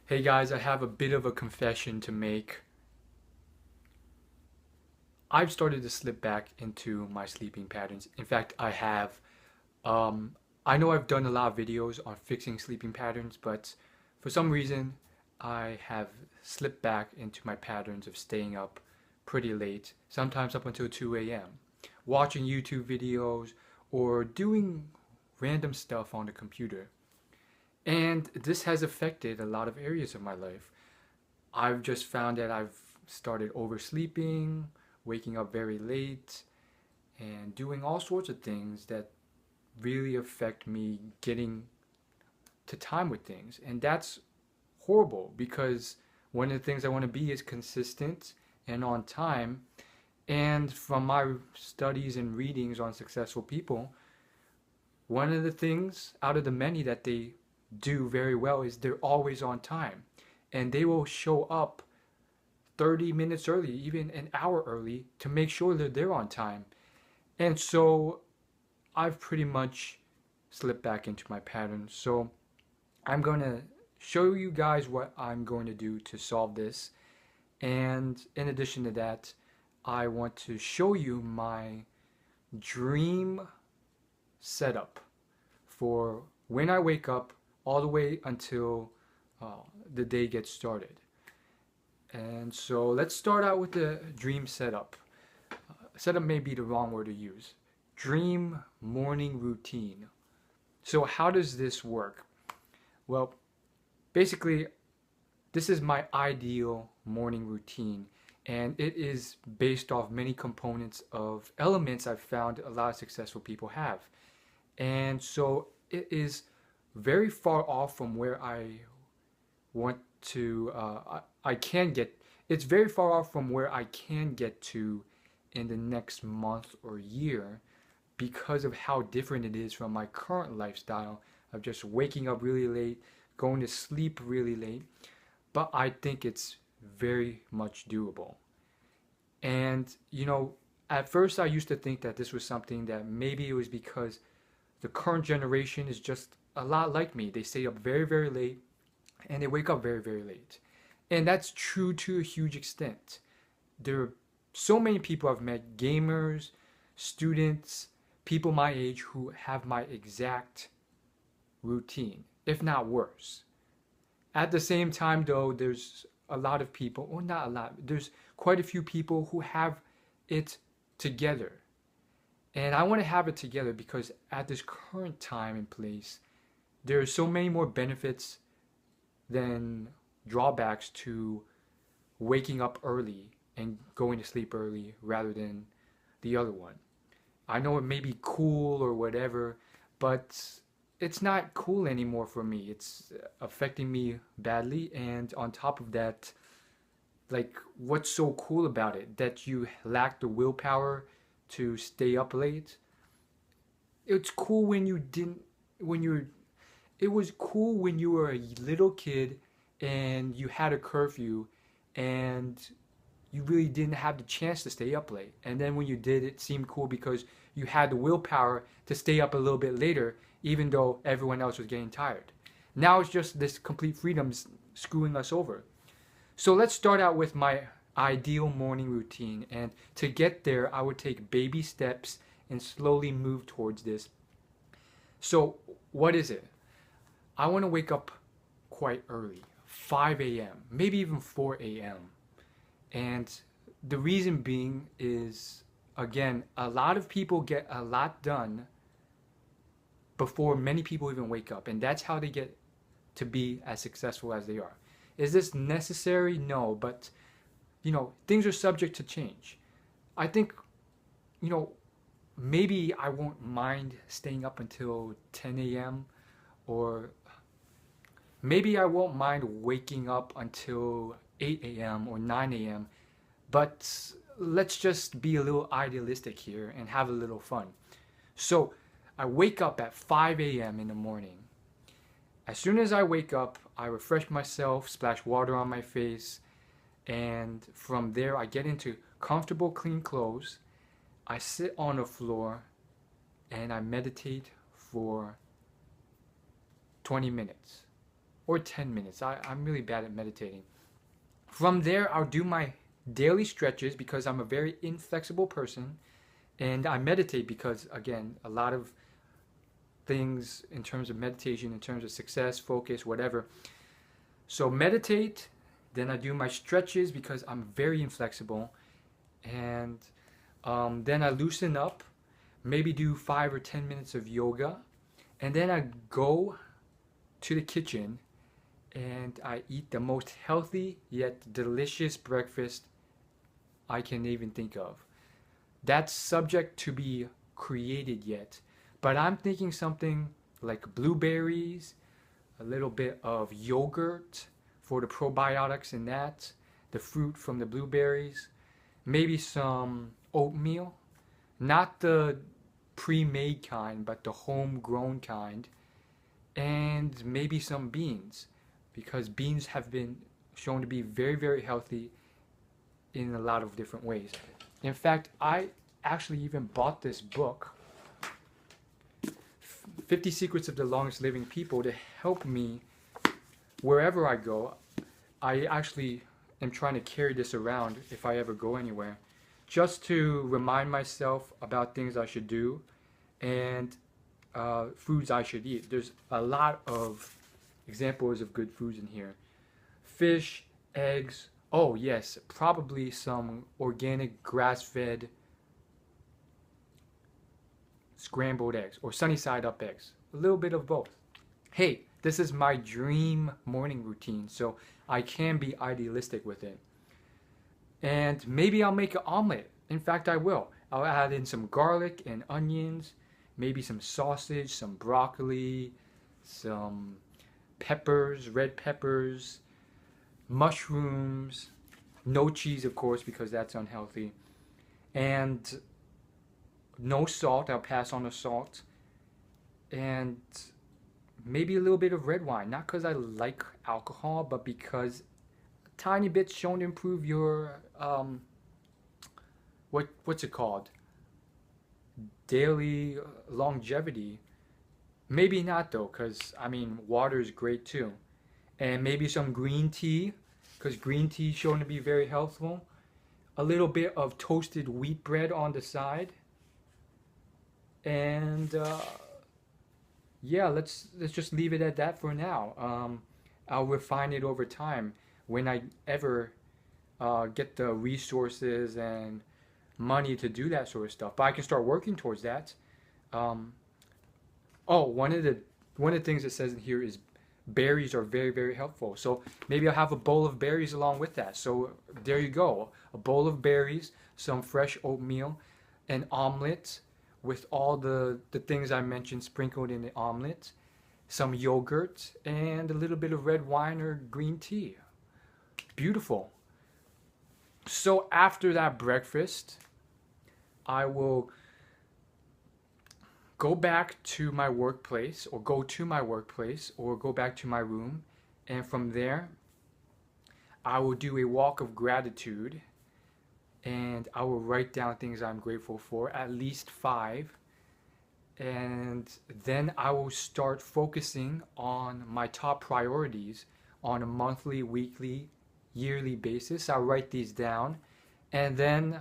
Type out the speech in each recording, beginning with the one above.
Hey guys, I have a bit of a confession to make. I've started to slip back into my sleeping patterns. In fact, I have. Um, I know I've done a lot of videos on fixing sleeping patterns, but for some reason, I have slipped back into my patterns of staying up pretty late, sometimes up until 2 a.m., watching YouTube videos or doing random stuff on the computer. And this has affected a lot of areas of my life. I've just found that I've started oversleeping, waking up very late, and doing all sorts of things that really affect me getting to time with things. And that's horrible because one of the things I want to be is consistent and on time. And from my studies and readings on successful people, one of the things out of the many that they do very well is they're always on time. And they will show up 30 minutes early, even an hour early, to make sure that they're on time. And so I've pretty much slipped back into my pattern. So I'm going to show you guys what I'm going to do to solve this. And in addition to that, I want to show you my dream setup for when I wake up all the way until the day gets started. And so let's start out with the dream setup. Setup may be the wrong word to use. Dream morning routine. So how does this work? Well, basically, this is my ideal morning routine, and it is based off many components of elements I've found a lot of successful people have. And so it is very far off from where I want to, I can get, it's very far off from where I can get to in the next month or year because of how different it is from my current lifestyle of just waking up really late, going to sleep really late. But I think it's very much doable. And, at first I used to think that this was something that maybe it was because the current generation is just a lot like me. They stay up very, very late and they wake up very, very late. And that's true to a huge extent. There are so many people I've met, gamers, students, people my age who have my exact routine, if not worse. At the same time, though, there's a lot of people, or not a lot, there's quite a few people who have it together. And I want to have it together because at this current time and place, there are so many more benefits than drawbacks to waking up early and going to sleep early rather than the other one. I know it may be cool or whatever, but it's not cool anymore for me. It's affecting me badly, and on top of that, like, what's so cool about it? That you lack the willpower to stay up late? It's cool when you didn't, when you're, it was cool when you were a little kid and you had a curfew and you really didn't have the chance to stay up late. And then when you did, it seemed cool because you had the willpower to stay up a little bit later, even though everyone else was getting tired. Now it's just this complete freedom screwing us over. So let's start out with my ideal morning routine. And to get there, I would take baby steps and slowly move towards this. So, what is it? I want to wake up quite early, 5 a.m., maybe even 4 a.m. And the reason being is, again, a lot of people get a lot done before many people even wake up. And that's how they get to be as successful as they are. Is this necessary? No, but, things are subject to change. I think, you know, maybe I won't mind staying up until 10 a.m. or maybe I won't mind waking up until 8 a.m. or 9 a.m. But let's just be a little idealistic here and have a little fun. So I wake up at 5 a.m. in the morning. As soon as I wake up, I refresh myself, splash water on my face, and from there I get into comfortable, clean clothes. I sit on the floor and I meditate for 20 minutes. or 10 minutes. I'm really bad at meditating. From there, I'll do my daily stretches because I'm a very inflexible person, and I meditate because, again, a lot of things in terms of meditation, in terms of success, focus, whatever. So meditate, then I do my stretches because I'm very inflexible, and then I loosen up, maybe do 5 or 10 minutes of yoga, and then I go to the kitchen and I eat the most healthy yet delicious breakfast I can even think of. That's subject to be created yet, but I'm thinking something like blueberries, a little bit of yogurt for the probiotics in that, the fruit from the blueberries, maybe some oatmeal, not the pre-made kind, but the homegrown kind, and maybe some beans, because beans have been shown to be very, very healthy in a lot of different ways. In fact, I actually even bought this book, 50 Secrets of the Longest Living People, to help me wherever I go. I actually am trying to carry this around if I ever go anywhere, just to remind myself about things I should do and foods I should eat. There's a lot of examples of good foods in here. Fish, eggs, oh yes, probably some organic grass-fed scrambled eggs or sunny side up eggs. A little bit of both. Hey, this is my dream morning routine, so I can be idealistic with it. And maybe I'll make an omelet. In fact, I will. I'll add in some garlic and onions, maybe some sausage, some broccoli, some peppers, red peppers, mushrooms, no cheese, of course, because that's unhealthy, and no salt. I'll pass on the salt, and maybe a little bit of red wine, not because I like alcohol, but because a tiny bit shown to improve your what's it called, daily longevity. Maybe not though, because I mean water is great too, and maybe some green tea, because green tea is shown to be very healthful. A little bit of toasted wheat bread on the side, and yeah, let's just leave it at that for now. I'll refine it over time when I ever get the resources and money to do that sort of stuff. But I can start working towards that. Oh, one of the things it says in here is berries are very, very helpful. So maybe I'll have a bowl of berries along with that. So there you go, a bowl of berries, some fresh oatmeal, an omelet with all the things I mentioned sprinkled in the omelet, some yogurt, and a little bit of red wine or green tea. Beautiful. So after that breakfast, I will go back to my workplace, or go to my workplace, or go back to my room, and from there, I will do a walk of gratitude, and I will write down things I'm grateful for, at least 5, and then I will start focusing on my top priorities on a monthly, weekly, yearly basis. I'll write these down, and then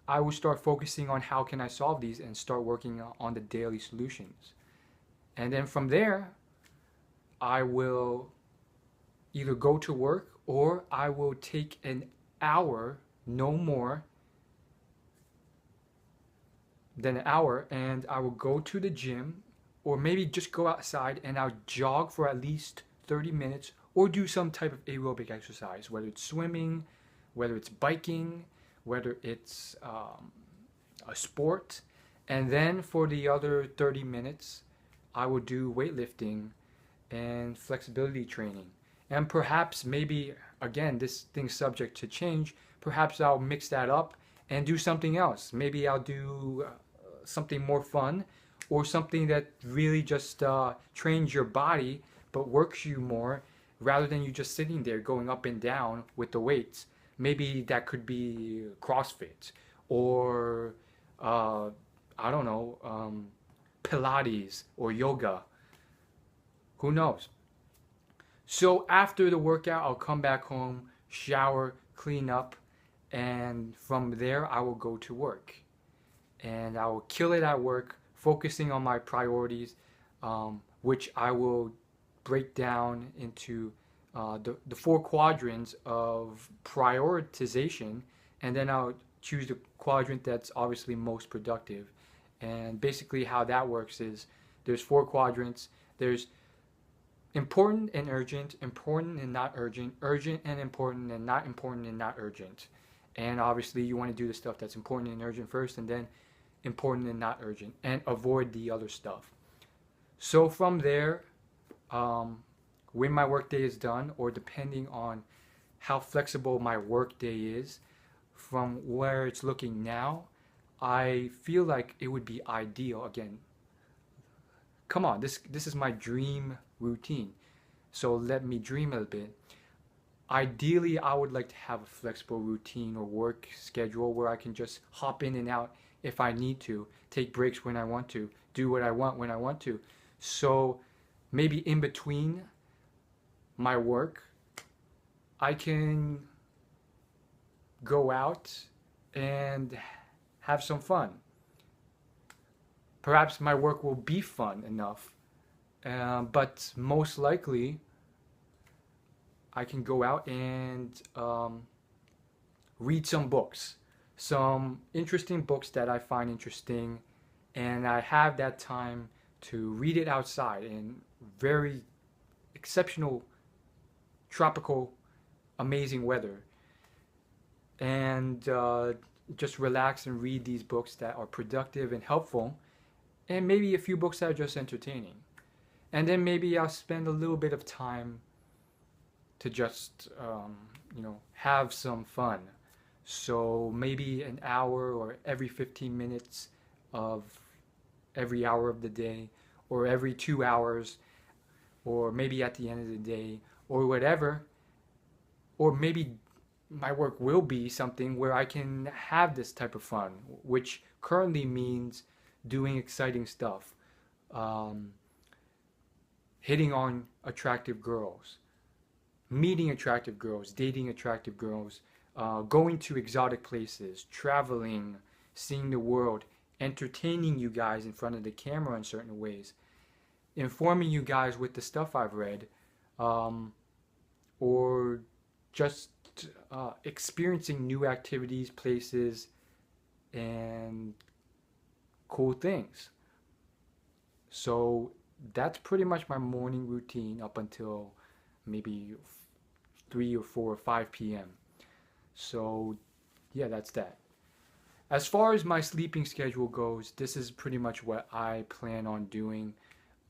I will start focusing on how can I solve these and start working on the daily solutions. And then from there, I will either go to work or I will take an hour, no more than an hour, and I will go to the gym, or maybe just go outside and I'll jog for at least 30 minutes or do some type of aerobic exercise, whether it's swimming, whether it's biking, whether it's a sport. And then for the other 30 minutes, I will do weightlifting and flexibility training. And perhaps maybe, again, this thing's subject to change, perhaps I'll mix that up and do something else. Maybe I'll do something more fun, or something that really just trains your body but works you more, rather than you just sitting there going up and down with the weights. Maybe that could be CrossFit, or I don't know, Pilates or yoga. Who knows? So after the workout, I'll come back home, shower, clean up, and from there I will go to work. And I will kill it at work, focusing on my priorities, which I will break down into the four quadrants of prioritization, and then I'll choose the quadrant that's obviously most productive. And basically, how that works is there's four quadrants. There's important and urgent, important and not urgent, urgent and important, and not important and not urgent. And obviously, you want to do the stuff that's important and urgent first, and then important and not urgent, and avoid the other stuff. So from there, when my workday is done, or depending on how flexible my workday is, from where it's looking now, I feel like it would be ideal. Again, come on, this is my dream routine. So let me dream a bit. Ideally, I would like to have a flexible routine or work schedule where I can just hop in and out if I need to, take breaks when I want to, do what I want when I want to. So maybe in between my work, I can go out and have some fun. Perhaps my work will be fun enough, but most likely I can go out and read some books, some interesting books that I find interesting, and I have that time to read it outside in very exceptional, tropical, amazing weather, and just relax and read these books that are productive and helpful, and maybe a few books that are just entertaining. And then maybe I'll spend a little bit of time to just have some fun. So maybe an hour or every 15 minutes of every hour of the day, or every 2 hours, or maybe at the end of the day, or whatever. Or maybe my work will be something where I can have this type of fun, which currently means doing exciting stuff, hitting on attractive girls, meeting attractive girls, dating attractive girls, going to exotic places, traveling, seeing the world, entertaining you guys in front of the camera in certain ways, informing you guys with the stuff I've read, or just experiencing new activities, places, and cool things. So that's pretty much my morning routine up until maybe 3 or 4 or 5 p.m. So yeah, that's that. As far as my sleeping schedule goes, this is pretty much what I plan on doing.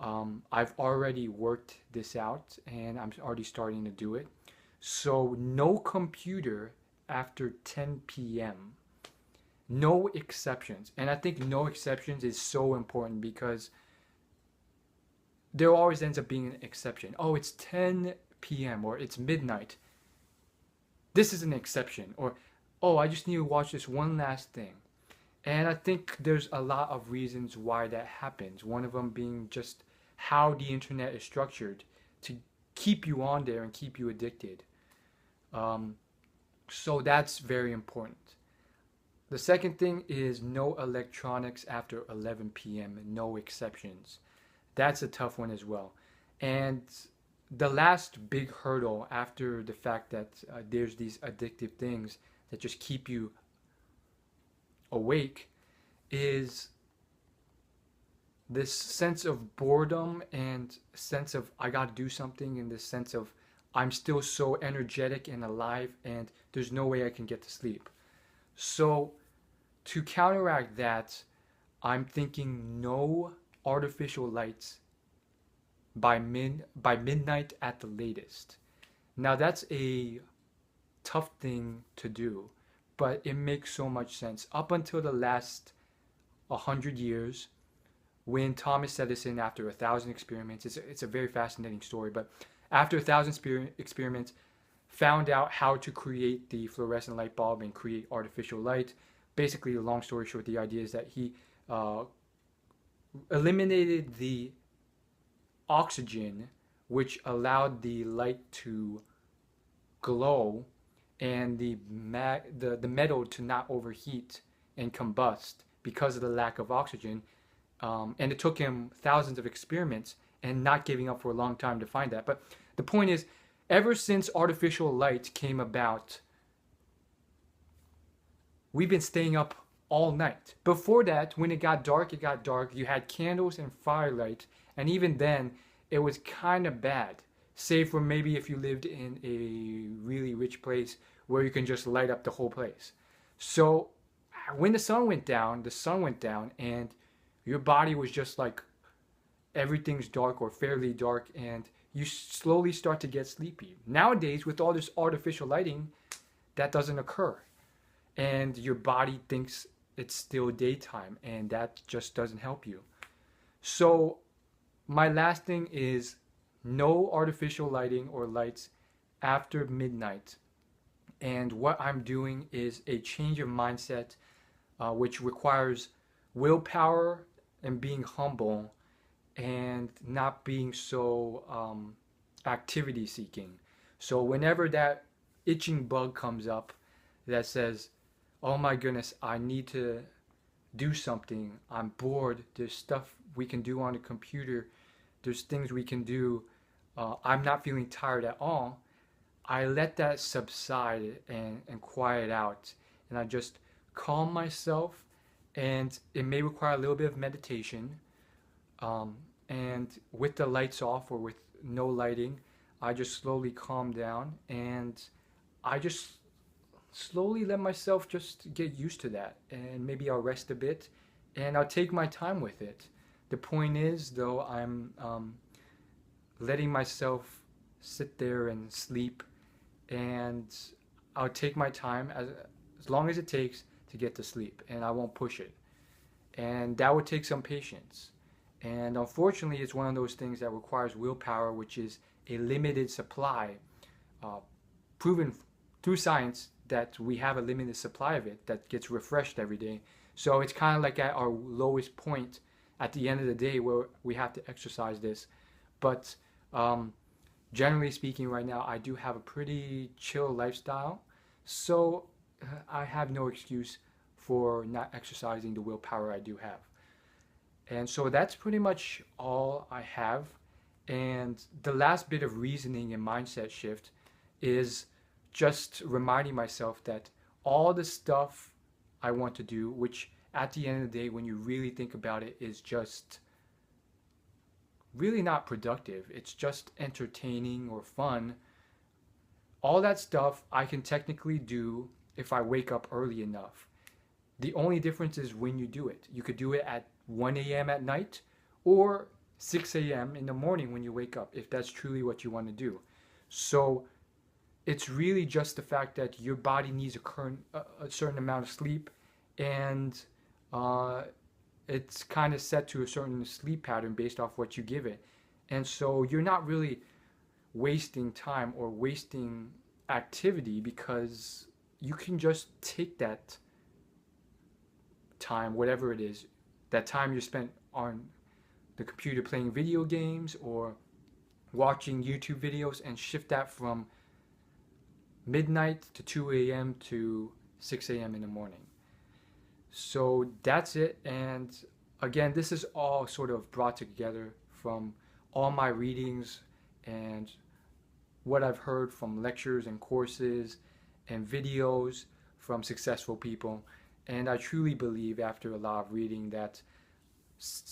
I've already worked this out and I'm already starting to do it. So no computer after 10 p.m. No exceptions. And I think no exceptions is so important because there always ends up being an exception. Oh, it's 10 p.m. or it's midnight. This is an exception. Or, oh, I just need to watch this one last thing. And I think there's a lot of reasons why that happens. One of them being just how the internet is structured to keep you on there and keep you addicted. So that's very important. The second thing is no electronics after 11 p.m. No exceptions. That's a tough one as well. And the last big hurdle after the fact that there's these addictive things that just keep you awake is this sense of boredom and sense of I gotta do something, and this sense of I'm still so energetic and alive and there's no way I can get to sleep. So to counteract that, I'm thinking no artificial lights by midnight at the latest. Now that's a tough thing to do, but it makes so much sense. Up until the last 100 years, when Thomas Edison, after 1,000 experiments, it's a very fascinating story, but after 1,000 experiments, found out how to create the fluorescent light bulb and create artificial light. Basically, the long story short, the idea is that he eliminated the oxygen which allowed the light to glow and the metal to not overheat and combust because of the lack of oxygen. And it took him thousands of experiments and not giving up for a long time to find that. But the point is, ever since artificial light came about, we've been staying up all night. Before that, when it got dark, you had candles and firelight, and even then, it was kind of bad. Save for maybe if you lived in a really rich place where you can just light up the whole place. So when the sun went down, and your body was just like everything's dark or fairly dark, and you slowly start to get sleepy. Nowadays, with all this artificial lighting, that doesn't occur. And your body thinks it's still daytime, and that just doesn't help you. So my last thing is no artificial lighting or lights after midnight. And what I'm doing is a change of mindset, which requires willpower and being humble and not being so activity seeking. So whenever that itching bug comes up that says, oh my goodness, I need to do something, I'm bored, there's stuff we can do on the computer, there's things we can do, I'm not feeling tired at all, I let that subside and quiet out, and I just calm myself. And it may require a little bit of meditation, and with the lights off or with no lighting, I just slowly calm down, and I just slowly let myself just get used to that, and maybe I'll rest a bit and I'll take my time with it. The point is, though, I'm letting myself sit there and sleep, and I'll take my time as long as it takes to get to sleep, and I won't push it. And that would take some patience. And unfortunately, it's one of those things that requires willpower, which is a limited supply, proven through science that we have a limited supply of it that gets refreshed every day. So it's kind of like at our lowest point at the end of the day where we have to exercise this. But generally speaking, right now, I do have a pretty chill lifestyle. So I have no excuse for not exercising the willpower I do have. And so that's pretty much all I have. And the last bit of reasoning and mindset shift is just reminding myself that all the stuff I want to do, which at the end of the day, when you really think about it, is just really not productive. It's just entertaining or fun. All that stuff I can technically do if I wake up early enough. The only difference is when you do it. You could do it at 1 a.m. at night or 6 a.m. in the morning when you wake up, if that's truly what you want to do. So it's really just the fact that your body needs a certain amount of sleep, and it's kind of set to a certain sleep pattern based off what you give it. And so you're not really wasting time or wasting activity, because you can just take that time, whatever it is, that time you spent on the computer playing video games or watching YouTube videos, and shift that from midnight to 2 a.m. to 6 a.m. in the morning. So that's it. And again, this is all sort of brought together from all my readings and what I've heard from lectures and courses and videos from successful people. And I truly believe, after a lot of reading, that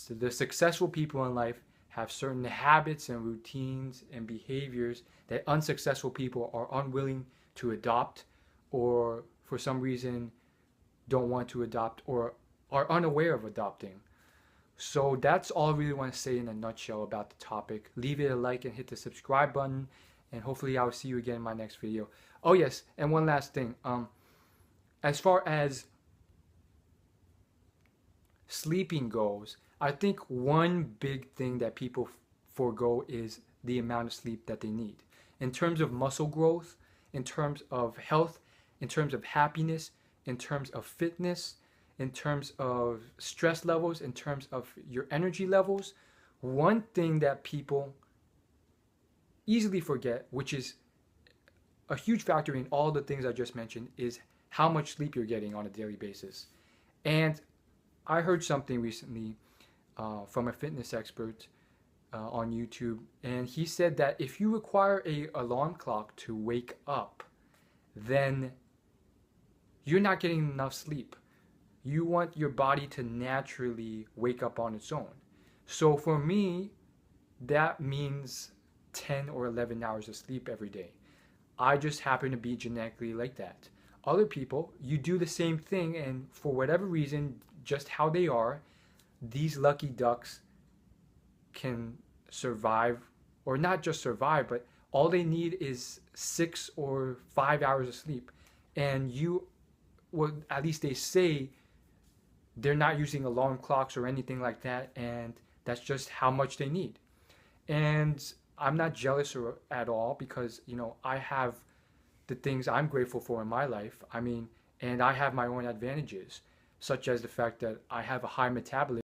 the successful people in life have certain habits and routines and behaviors that unsuccessful people are unwilling to adopt, or for some reason don't want to adopt or are unaware of adopting. So that's all I really want to say in a nutshell about the topic. Leave it a like and hit the subscribe button, and hopefully I'll see you again in my next video. Oh yes, and one last thing. As far as sleeping goes, I think one big thing that people forego is the amount of sleep that they need. In terms of muscle growth, in terms of health, in terms of happiness, in terms of fitness, in terms of stress levels, in terms of your energy levels, one thing that people easily forget, which is a huge factor in all the things I just mentioned, is how much sleep you're getting on a daily basis. And I heard something recently from a fitness expert on YouTube, and he said that if you require a alarm clock to wake up, then you're not getting enough sleep. You want your body to naturally wake up on its own. So for me, that means 10 or 11 hours of sleep every day. I just happen to be genetically like that. Other people, you do the same thing, and for whatever reason, just how they are, these lucky ducks can survive, or not just survive, but all they need is 6 or 5 hours of sleep. And you, well, at least they say they're not using alarm clocks or anything like that, and that's just how much they need. And I'm not jealous at all, because I have the things I'm grateful for in my life. I mean, and I have my own advantages, such as the fact that I have a high metabolism